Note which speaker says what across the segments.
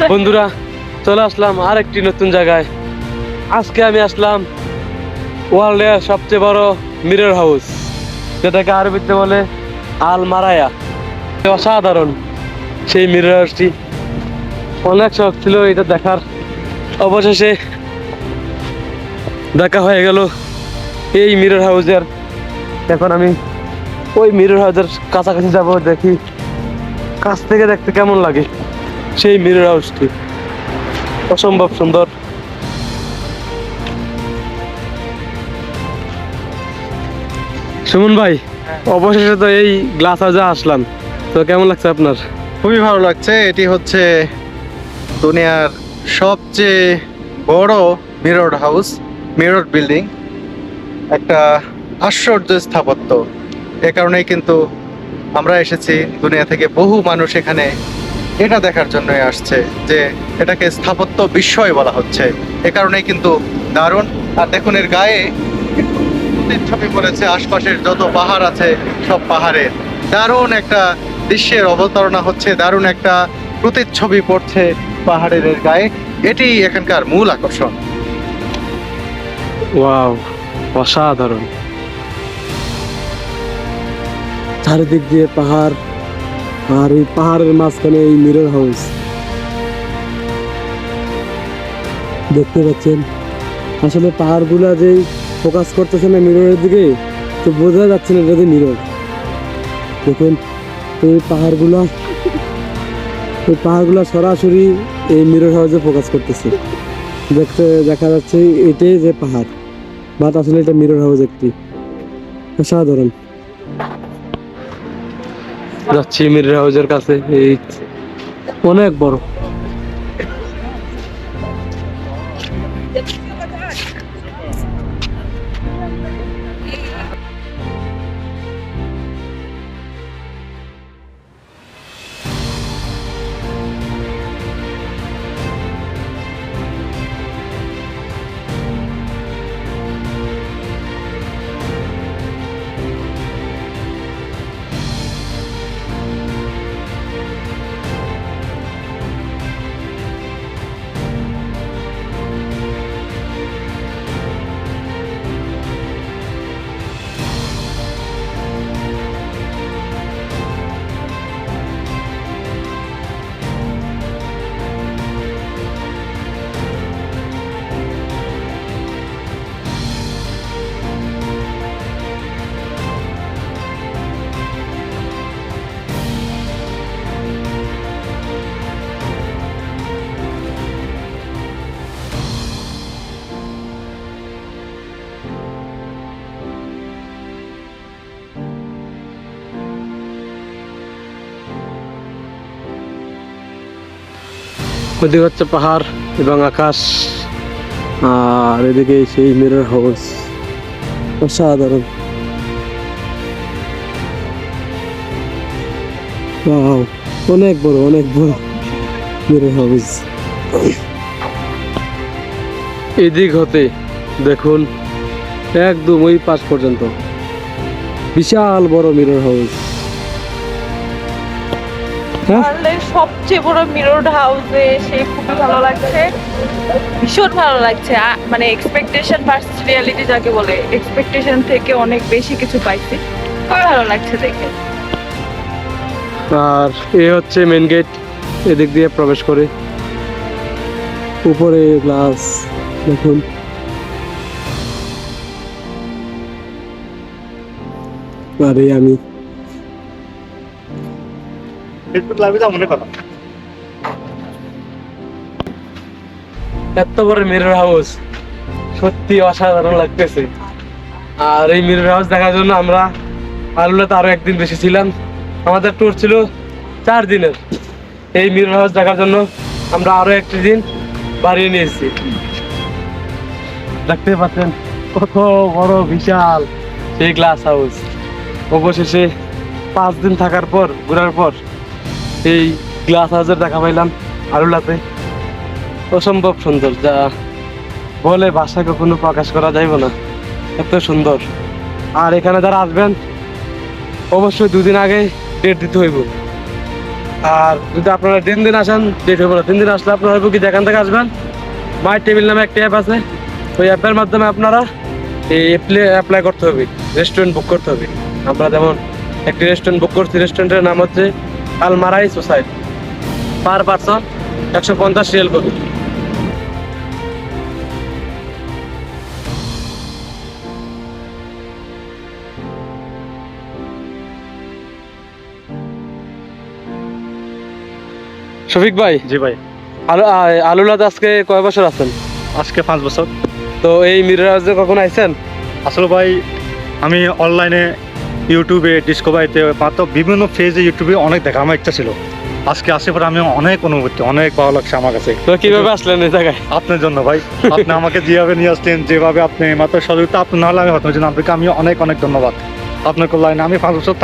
Speaker 1: বন্ধুরা, চলে আসলাম আরেকটি নতুন জায়গায়। আজকে আমি আসলাম ওয়ার্ল্ডের সবচেয়ে বড় মিরর হাউস, যেটাকে আরবিতে বলে আল মারায়া। অসাধারণ সেই মিরর হাউসটি, অনেক শখ ছিল এটা দেখার। অবশেষে দেখা হয়ে গেল এই মিরর হাউসের। এখন আমি ওই মিরর হাউসের কাছাকাছি যাবো, দেখি কাছ থেকে দেখতে কেমন লাগে সেই মিরর হাউসটি। অসম্ভব সুন্দর। সুমন ভাই, অবশেষে তো এই গ্লাস হাউসে আসলাম, তো কেমন লাগছে আপনার?
Speaker 2: খুবই ভালো লাগছে। এটি হচ্ছে দুনিয়ার সবচেয়ে বড় মিরর হাউস, মিরর বিল্ডিং। একটা আশ্চর্য স্থাপত্য। এ কারণেই কিন্তু আমরা এসেছি, দুনিয়া থেকে বহু মানুষ এখানে এটা দেখার জন্যই আসছে যে এটাকে স্থাপত্য বিস্ময় বলা হচ্ছে। এ কারণেই কিন্তু দারুণ। আর দেখুন এর গায়ে প্রতিচ্ছবি পড়েছে আশপাশের যত পাহাড় আছে সব পাহাড়ের। দারুণ একটা দৃশ্যের অবতারণা হচ্ছে, দারুণ একটা প্রতিচ্ছবি পড়ছে পাহাড়ের এর গায়ে। এটি এখানকার মূল আকর্ষণ।
Speaker 1: ওয়াও, অসাধারণ। চারিদিক দিয়ে পাহাড়, আর এই পাহাড়ের মাঝখানে এই মিরর হাউস দেখতে পাচ্ছেন। আসলে পাহাড়গুলা যে ফোকাস করতেছে না মিররের দিকে, তো বোঝা যাচ্ছে না এটা যে মিরর। দেখুন এই পাহাড়গুলা সরাসরি এই মিরর হাউসে ফোকাস করতেছে। দেখা যাচ্ছে এটাই যে পাহাড়, বাট আসলে এটা মিরর হাউস একটি। অসাধারণ। যাচ্ছি মিরর হাউসের কাছে, এই অনেক বড়। ওদিকে হচ্ছে পাহাড় এবং আকাশ, আর এদিকে সেই মিরর হাউস। অসাধারণ। ওয়াও, অনেক বড় মিরর হাউস। এদিক হতে দেখুন একদম ওই পাশ পর্যন্ত বিশাল বড় মিরর হাউস।
Speaker 3: ওয়ার্ল্ডের সবচেয়ে বড় মিরর হাউসে এসে খুবই ভালো লাগছে, ভীষণ ভালো লাগছে। মানে এক্সপেকটেশন ভার্সেস রিয়ালিটি যাকে বলে, এক্সপেকটেশন থেকে অনেক বেশি কিছু পাইছি। খুবই ভালো লাগছে দেখে।
Speaker 1: আর এ হচ্ছে মেন গেট, এদিক দিয়ে প্রবেশ করে উপরে গ্লাস দেখুন। আরে আমি এত বড় মিরর হাউস সত্যি অসাধারণ লাগতেছে। আর এই মিরর হাউস দেখার জন্য আমরা আলুলাতে আরো একদিন বেশি ছিলাম। আমাদের ট্যুর ছিল 4 দিনের। এই মিরর হাউস দেখার জন্য আমরা আরো একটি দিন বাড়িয়ে নিয়েছি। দেখতে পাচ্ছেন কত বড় বিশাল সেই গ্লাস হাউস। অবশেষে 5 দিন থাকার পর, ঘোরার পর এই গ্লাস হাউসের দেখা পাইলাম আলুলাতে। অসম্ভব সুন্দর, যা বলে ভাষা কখনো প্রকাশ করা যাইবে না, এত সুন্দর। আর এখানে যারা আসবেন অবশ্যই 2 দিন আগে ডেট দিতে হইব, আর যদি আপনারা দিন দিন আসেন, ডেট হবে না, 3 দিন আসলে আপনারা হয়তো কি যেখান থেকে আসবেন, মাই টেবিল নামে একটা অ্যাপ আছে, ওই অ্যাপের মাধ্যমে আপনারা এই অ্যাপ্লাই করতে হবে, রেস্টুরেন্ট বুক করতে হবে। আমরা যেমন একটি রেস্টুরেন্ট বুক করছি, রেস্টুরেন্টের নাম হচ্ছে Almarai society, per person 150 Real করে। শফিক ভাই,
Speaker 4: জি ভাই,
Speaker 1: আলুলাতে আজকে কয় বছর আছেন?
Speaker 4: আজকে 5 বছর।
Speaker 1: তো এই মিরর হাউসে কখন আইছেন?
Speaker 4: আসলে ভাই আমি অনলাইনে ইউটিউবে ডিসকভারিতে মাত্র বিভিন্ন পেজে ইউটিউবে অনেক দেখা আমার ইচ্ছা ছিল। আজকে আসে পরে আমি অনেক অনুভূতি, অনেক ভালো লাগছে আমার কাছে।
Speaker 1: তো কিভাবে আসলেন এই জায়গায়?
Speaker 4: আপনার জন্য ভাই, আপনি আমাকে যেভাবে নিয়ে আসলেন, যেভাবে আপনি মাত্র সহযোগিতা আপনি না হলে আমি হতো না। আপনাকে আমি অনেক অনেক ধন্যবাদ। আপনার লাইনে আমি 5 বছর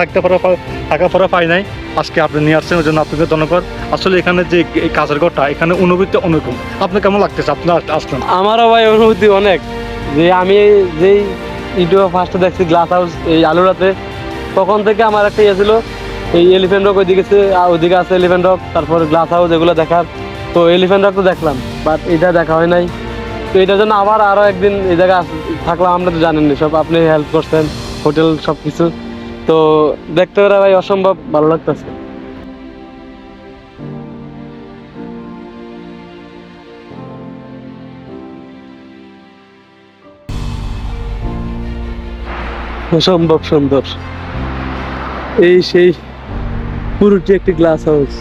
Speaker 4: থাকার পরে পাই নাই, আজকে আপনি নিয়ে আসছেন, ওই জন্য আপনাকে ধন্যবাদ। আসলে এখানে যে এই কাজের ঘরটা, এখানে অনুভূতি অন্যরকম। আপনার কেমন লাগতেছে আপনি আসলেন?
Speaker 1: আমারও ভাই অনুভূতি অনেক, যে আমি যেই ইউটিউবে ফার্স্টে দেখছি গ্লাস হাউস এই আলুরাতে, তখন থেকে আমার একটা ইয়ে ছিল এই এলিফ্যান্ট রক ওইদিকে ওইদিকে আছে এলিফ্যান্ট রক, তারপর গ্লাস হাউস এগুলো দেখার। তো এলিফ্যান্ট রক তো দেখলাম, বাট এটা দেখা হয় নাই। তো এটার জন্য আবার আরও একদিন এই জায়গায় থাকলাম। আমরা তো জানেননি সব, আপনি হেল্প করছেন, হোটেল সব কিছু। তো দেখতে পেরে ভাই অসম্ভব ভালো লাগতেছে। অসম্ভব সুন্দর, এই সেই পুরোটি একটি গ্লাস হাউস।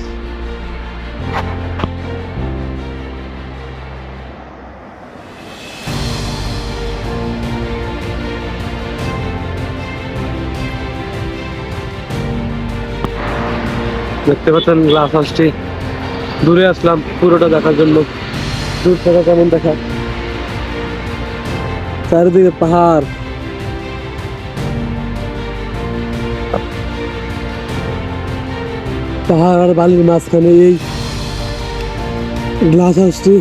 Speaker 1: দেখতে পাচ্ছেন গ্লাস হাউসটি, দূরে আসলাম পুরোটা দেখার জন্য। দূর থেকে কেমন দেখা, চারিদিকে পাহাড়, পাহাড় আর বালির মাঝখানে এই গ্লাস হাউসটি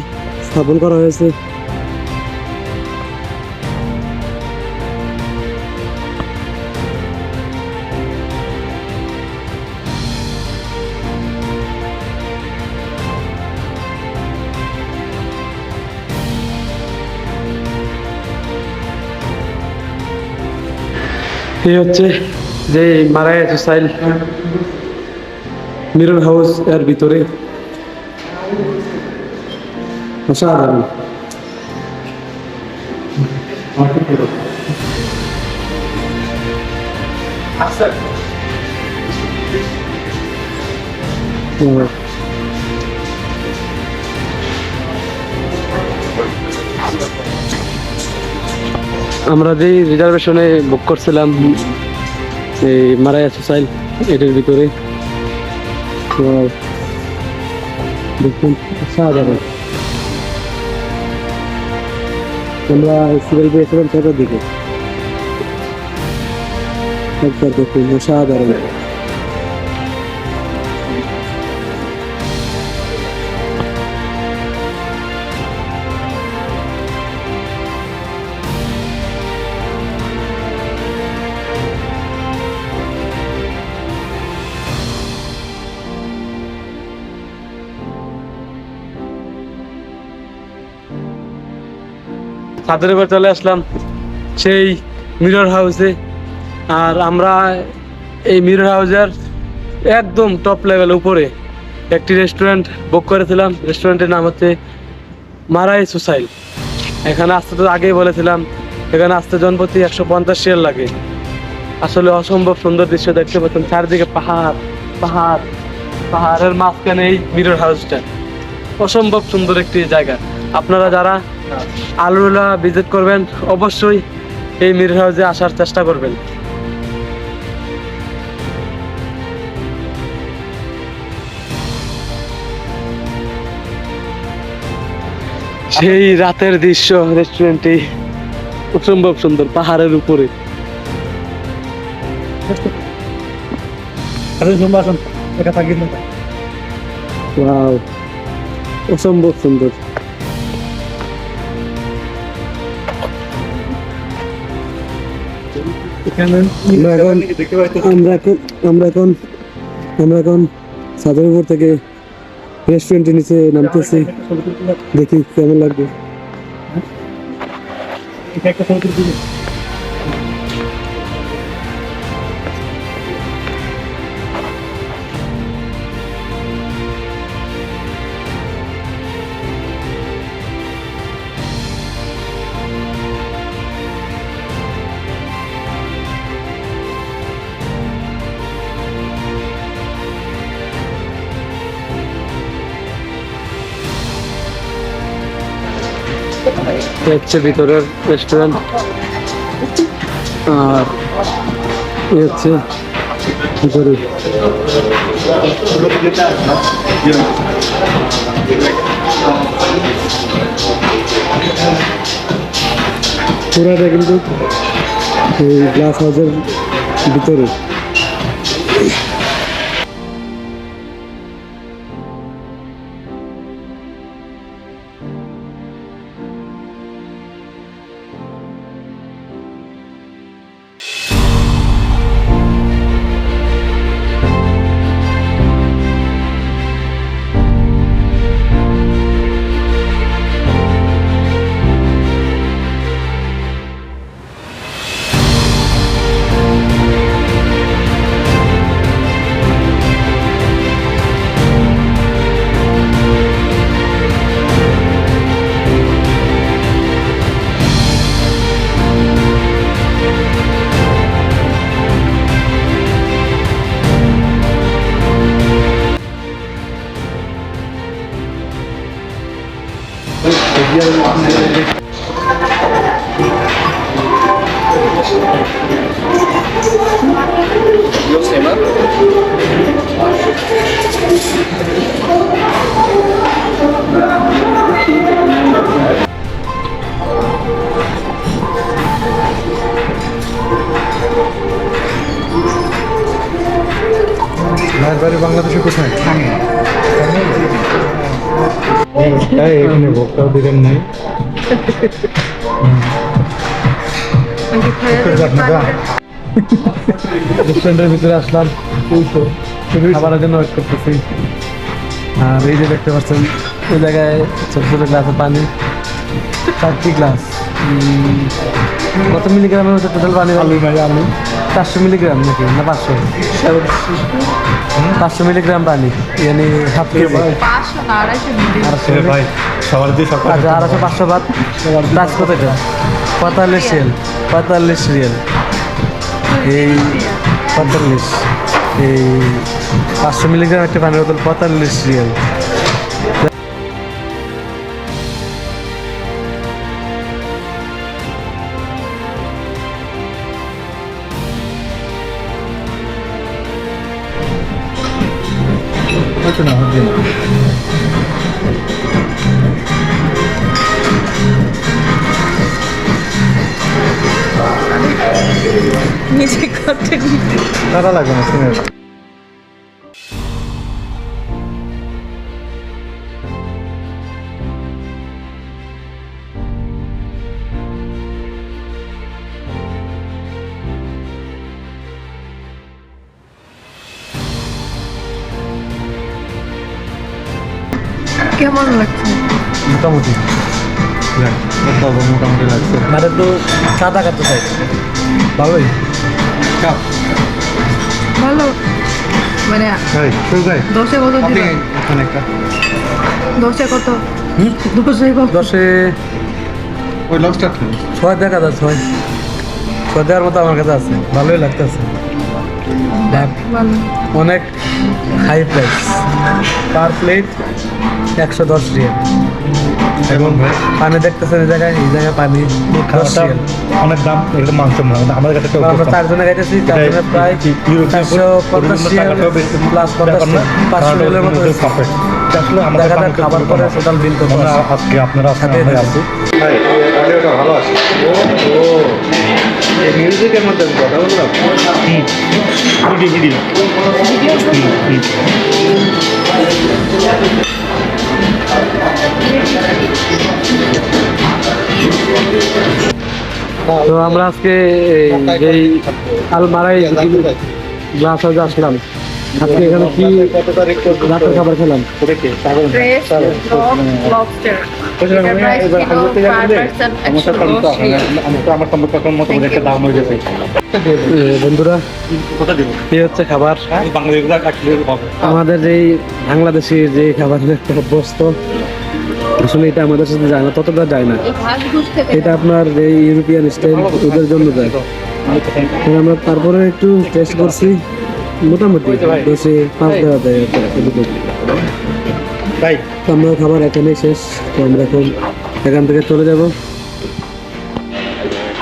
Speaker 1: স্থাপন করা হয়েছে। এই হচ্ছে যে মারায়া সোসাইল মিরর হাউস এর ভিতরে, অসাধারণ। আমরা যেই রিজার্ভেশনে বুক করছিলাম এই মারায়া সোসাইল এটার ভিতরে, দেখুন অসাধারণ। আমরা সিরিয়াল পেয়েছিলাম 6টার দিকে, একবার দেখুন অসাধারণ। ছাদের উপর চলে আসলাম সেই মিরর হাউসে। আর আমরা এই মিরর হাউসের একদম টপ লেভেল উপরে একটি রেস্টুরেন্ট বুক করেছিলাম। রেস্টুরেন্টের নাম হচ্ছে মারাই সোসাইল। এখানে আসতে তো আগেই বলেছিলাম, এখানে আসতে জনপ্রতি 150 রিয়াল লাগে। আসলে অসম্ভব সুন্দর দৃশ্য দেখতে পাচ্ছেন, চারিদিকে পাহাড় পাহাড়, পাহাড়ের মাঝখানে এই মিরর হাউসটা। অসম্ভব সুন্দর একটি জায়গা। আপনারা যারা আলুলা ভিজিট করবেন অবশ্যই এই মিরর হাউসে আসার চেষ্টা করবেন। সেই রাতের দৃশ্য রেস্টুরেন্টে অসম্ভব সুন্দর, পাহাড়ের উপরে। ওয়াও, অসম্ভব সুন্দর। আমরা এখন ছাদের উপর থেকে রেস্টুরেন্টের নিচে নামতেছি, দেখি কেমন লাগবে। হচ্ছে ভিতরের রেস্টুরেন্ট, আর হচ্ছে ভিতরে পুরাটা কিন্তু এই গ্লাস হাউসের ভিতরে।
Speaker 2: মায়ের বাড়ি বাংলাদেশে কোথায়? এখানে ভোক্তাও দিলেন নাই।
Speaker 1: রেস্টুরেন্টের ভিতরে আসলাম, খাবারের জন্য ওয়েট করতেছি। আর এই যে দেখতে পাচ্ছেন ওই জায়গায় ছোট ছোট গ্লাসে পানি, 4টি গ্লাস। কত মিলিগ্রামের হচ্ছে টোটাল পানি? আলু 400 মিলিগ্রাম নাকি না 500? 500 মিলিগ্রাম পানি, মানে হাফ কেজি।
Speaker 3: 500 না 250
Speaker 4: ভাই সবার দিয়ে সব
Speaker 1: আচ্ছা, 500 বাদ। প্রাইস কত এটা? 45 রিয়াল। এই 45, এই 500 মিলিগ্রাম একটা পানির বোতল 45 রিয়াল।
Speaker 3: নিচে করতে
Speaker 2: টাকা লাগবে না শুনে।
Speaker 3: কেমন লাগছে?
Speaker 1: মোটামুটি
Speaker 2: মোটামুটি লাগছে।
Speaker 1: মানে তো সাদা কাটতে চাই, ভালোই।
Speaker 3: ভালো, মানে দশে কত দিল?
Speaker 2: এখানে একটা
Speaker 3: দশে কত? দশে কত?
Speaker 1: 10-এ
Speaker 2: ওই লবস্টার
Speaker 1: 6 দেখা যায়, 6 দেওয়ার মতো আমার কাছে আছে, ভালোই লাগতেছে।
Speaker 3: ভালো।
Speaker 1: অনেক high price, per plate 110 riyal.
Speaker 2: এবং ভাই
Speaker 1: পানি দেখতেছেন এই জায়গায় পানি 10
Speaker 4: খাওয়াটা
Speaker 1: রিয়াল।
Speaker 4: অনেক দাম, এটা মাংস না আমাদের কাছে কেউ
Speaker 1: আমরা 4 জনে খাইতেছি, 4 জনে প্রায় 450 রিয়াল প্লাস 500 রিয়ালের মতো হয়েছে।
Speaker 4: আসলে আমাদের
Speaker 1: দেখা যাক খাবার পরে টোটাল বিল কত
Speaker 4: আমরা
Speaker 1: আসে।
Speaker 4: আজকে আপনারা
Speaker 1: সাথে
Speaker 4: আমরা আসছি
Speaker 2: ভাই অডিওটা ভালো আছে। এই মিউজিকের মধ্যে কথা বললাম।
Speaker 1: তো আমরা আজকে এই আলমারাই গ্লাস হাউসে আসলাম। আজকে এখানে কি রাতের খাবার খেলাম?
Speaker 3: Breast, lobster. এটা price ছিল per person 110
Speaker 4: আমার সম্পর্কে মোটামুটি একটা দাম হয়ে গেছে।
Speaker 1: বন্ধুরা,
Speaker 4: কোথা দিব?
Speaker 1: এই হচ্ছে খাবার।
Speaker 4: বাংলাদেশ
Speaker 1: আমাদের যেই বাংলাদেশি যে খাবারের একটা বস্তু, আসলে এটা আমাদের সাথে যায় না, ততটা যায় না। এটা আপনার যে ইউরোপিয়ান স্টাইল ওদের জন্য যায়। তো আমরা তারপরে একটু টেস্ট করছি, মোটামুটি 5 দেওয়া যায় এতটুকু।
Speaker 4: তাই
Speaker 1: তো আমরা খাবার এখানেই শেষ। তো আমরা এখন এখান থেকে চলে যাব।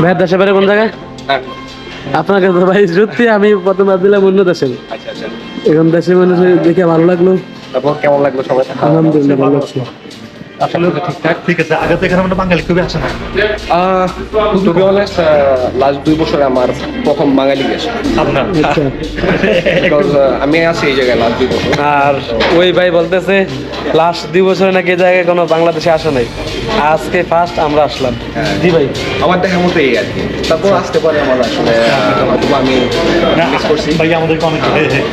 Speaker 1: ভাইয়ের দেশে বাড়ি কোন জায়গায়? আপনাকে তো ভাই সত্যি আমি প্রথম ভাবছিলাম অন্য দেশে। এখন দেশের মানুষ দেখে ভালো লাগলো।
Speaker 2: তারপর কেমন লাগলো সবাই?
Speaker 1: আলহামদুলিল্লাহ ভালো লাগছে।
Speaker 4: আসলে ঠিকঠাক ঠিক আছে। আগে তো এখানে আমরা বাঙালি খুবই আসে না।
Speaker 5: টু বি অনেস্ট লাস্ট 2 বছরে আমার প্রথম বাঙালি গেছে
Speaker 4: আপনার
Speaker 1: আচ্ছা।
Speaker 5: বিকজ আমি আছি এই জায়গায় লাস্ট 2 বছর।
Speaker 1: আর ওই ভাই বলতেছে লাস্ট 2 বছরে নাকি এই জায়গায় কোনো বাংলাদেশে আসে নাই, আজকে ফার্স্ট আমরা আসলাম। জি ভাই,
Speaker 5: আমার দেখার মতো এই আর কি। তারপর আসতে পারে আমার আসলে হয়তো আমি মিস করছি
Speaker 4: ভাই আমাদেরকে অনেক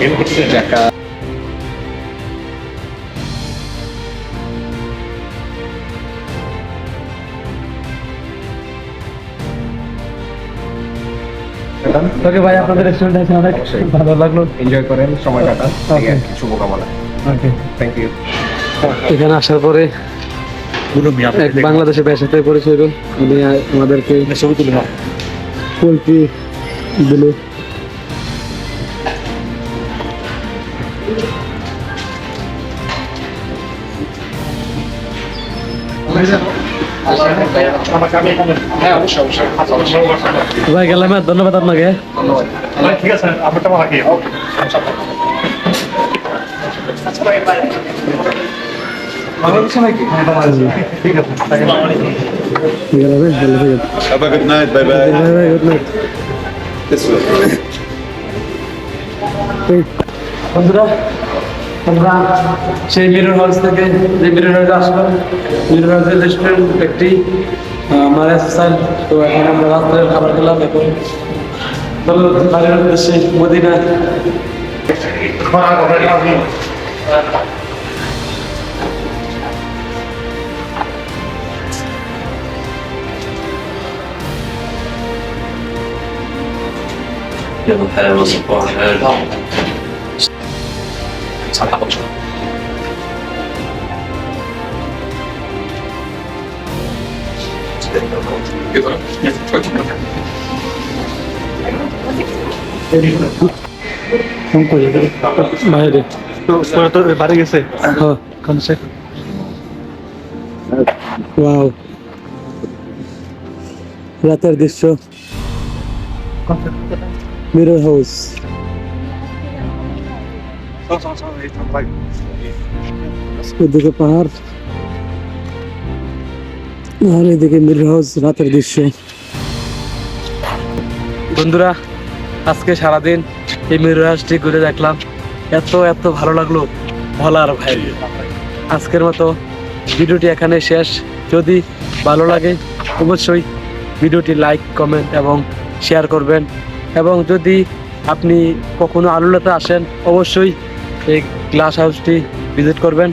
Speaker 4: হেল্প করছে।
Speaker 5: দেখা।
Speaker 1: ওকে ভাই, আপনাদের রেস্টুরেন্ট আছে, অনেক ভালো লাগলো।
Speaker 5: এনজয় করেন, সময় কাটান। এই আর কি, শুভকামনা।
Speaker 1: ওকে,
Speaker 5: থ্যাংক ইউ।
Speaker 1: এখানে আসার পরে
Speaker 4: মুরব্বি
Speaker 1: এক বাংলাদেশি ভাইয়ের সাথে পরিচয় হলো। উনি আমাদেরকে
Speaker 4: ছবি তুলে নাও।
Speaker 1: পোলট্রি দিল।
Speaker 4: আমাকে আমি এখানে
Speaker 5: হ্যাঁ, অবশ্যই অবশ্যই অবশ্যই।
Speaker 1: ভাই গেলাম, ধন্যবাদ আপনাকে।
Speaker 5: ধন্যবাদ।
Speaker 4: ভাই, ঠিক আছে আপনারটা রাখি। ঠিক আছে।
Speaker 1: গেলাম, ভালো থাকেন।
Speaker 6: Have a good night. Bye bye.
Speaker 1: Bye bye, good night.
Speaker 6: This way.
Speaker 1: বন্ধুরা, আমরা সেই মিরর হাউস থেকে যে মিরর হাউসে আসলাম, মিরর হাউসের রেস্টুরেন্ট একটি মারা স্টাইল। তো এখন আমরা রাত্রের খাবার খেলাম। এখন চলো বাড়ির উদ্দেশ্যে মদিনা। বাইরে
Speaker 4: তো বাড়ি গেছে।
Speaker 1: হ্যাঁ,
Speaker 4: কনসে
Speaker 1: ওয়াও, রাতের দৃশ্য, মিরর হাউস। ওদিকে পাহাড় আর এদিকে মিরর হাউস, রাতের দৃশ্য। বন্ধুরা, আজকে সারাদিন এই মিরর হাউসটি ঘুরে দেখলাম, এত এত ভালো লাগলো বলার ভাই। আজকের মতো ভিডিওটি এখানে শেষ। যদি ভালো লাগে অবশ্যই ভিডিওটি লাইক, কমেন্ট এবং শেয়ার করবেন। এবং যদি আপনি কখনো আলুলাতে আসেন অবশ্যই এই গ্লাস হাউসটি ভিজিট করবেন।